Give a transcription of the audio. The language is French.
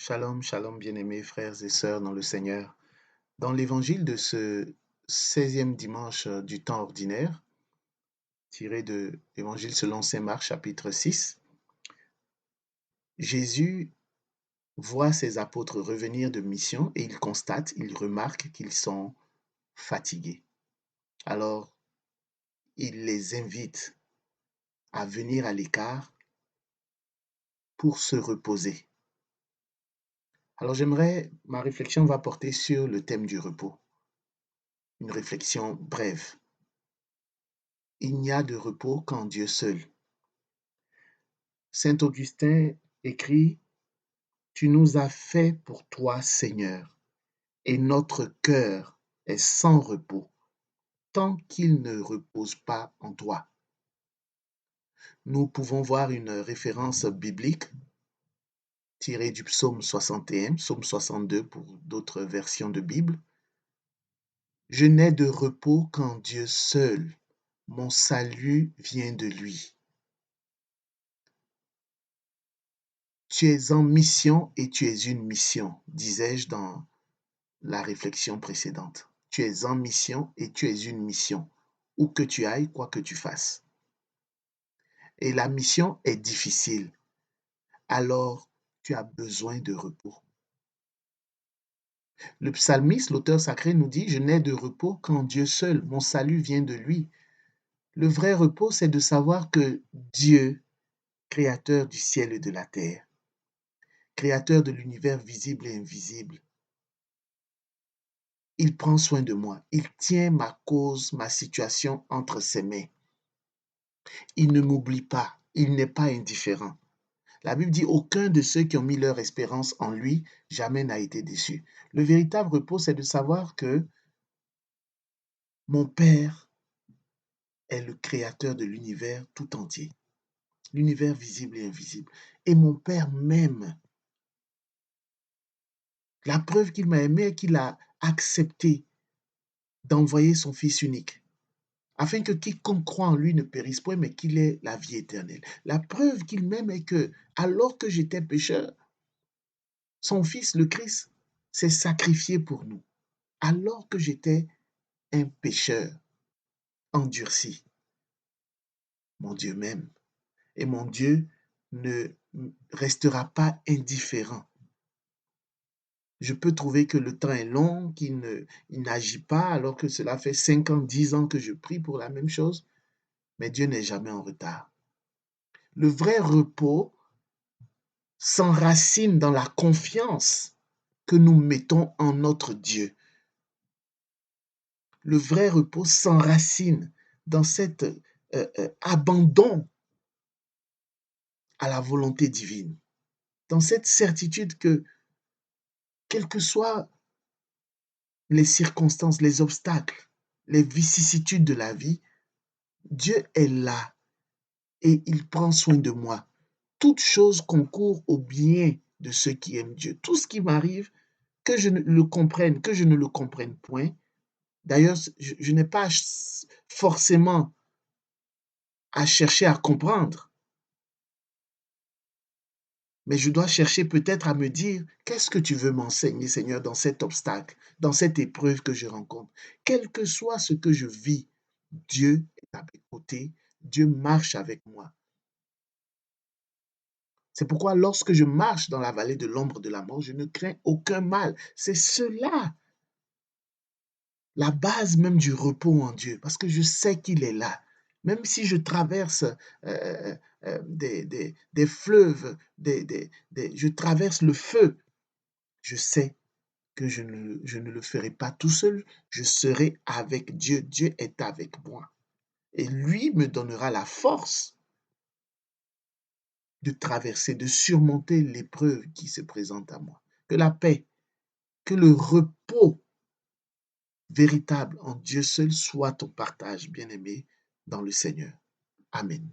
Shalom, shalom, bien-aimés frères et sœurs dans le Seigneur. Dans l'évangile de ce 16e dimanche du temps ordinaire, tiré de l'évangile selon saint Marc chapitre 6, Jésus voit ses apôtres revenir de mission et il remarque qu'ils sont fatigués. Alors, il les invite à venir à l'écart pour se reposer. Alors, ma réflexion va porter sur le thème du repos. Une réflexion brève. Il n'y a de repos qu'en Dieu seul. Saint Augustin écrit: Tu nous as fait pour toi, Seigneur, et notre cœur est sans repos, tant qu'il ne repose pas en toi. Nous pouvons voir une référence biblique tirée du psaume 61, psaume 62 pour d'autres versions de Bible. Je n'ai de repos qu'en Dieu seul, mon salut vient de lui. Tu es en mission et tu es une mission, disais-je dans la réflexion précédente. Tu es en mission et tu es une mission, où que tu ailles, quoi que tu fasses. Et la mission est difficile, alors tu as besoin de repos. Le psalmiste, l'auteur sacré, nous dit: Je n'ai de repos qu'en Dieu seul, mon salut vient de lui. Le vrai repos, c'est de savoir que Dieu, créateur du ciel et de la terre, créateur de l'univers visible et invisible, il prend soin de moi, il tient ma cause, ma situation entre ses mains. Il ne m'oublie pas, il n'est pas indifférent. La Bible dit: Aucun de ceux qui ont mis leur espérance en lui jamais n'a été déçu. Le véritable repos, c'est de savoir que mon Père est le créateur de l'univers tout entier, l'univers visible et invisible. Et mon Père m'aime. La preuve qu'il m'a aimé est qu'il a accepté d'envoyer son Fils unique, afin que quiconque croit en lui ne périsse point, mais qu'il ait la vie éternelle. La preuve qu'il m'aime est que, alors que j'étais pécheur, son Fils, le Christ, s'est sacrifié pour nous, alors que j'étais un pécheur endurci. Mon Dieu m'aime et mon Dieu ne restera pas indifférent. Je peux trouver que le temps est long, il n'agit pas, alors que cela fait 5 ans, 10 ans que je prie pour la même chose, mais Dieu n'est jamais en retard. Le vrai repos s'enracine dans la confiance que nous mettons en notre Dieu. Le vrai repos s'enracine dans cet abandon à la volonté divine, dans cette certitude que, quelles que soient les circonstances, les obstacles, les vicissitudes de la vie, Dieu est là et il prend soin de moi. Toute chose concourt au bien de ceux qui aiment Dieu. Tout ce qui m'arrive, que je ne le comprenne, que je ne le comprenne point. D'ailleurs, je n'ai pas forcément à chercher à comprendre, mais je dois chercher peut-être à me dire: qu'est-ce que tu veux m'enseigner, Seigneur, dans cet obstacle, dans cette épreuve que je rencontre? Quel que soit ce que je vis, Dieu est à mes côtés, Dieu marche avec moi. C'est pourquoi lorsque je marche dans la vallée de l'ombre de la mort, je ne crains aucun mal. C'est cela, la base même du repos en Dieu, parce que je sais qu'il est là. Même si je traverse des fleuves, je traverse le feu, je sais que je ne le ferai pas tout seul, je serai avec Dieu. Dieu est avec moi. Et lui me donnera la force de traverser, de surmonter l'épreuve qui se présente à moi. Que la paix, que le repos véritable en Dieu seul soit ton partage, bien-aimé, dans le Seigneur. Amen.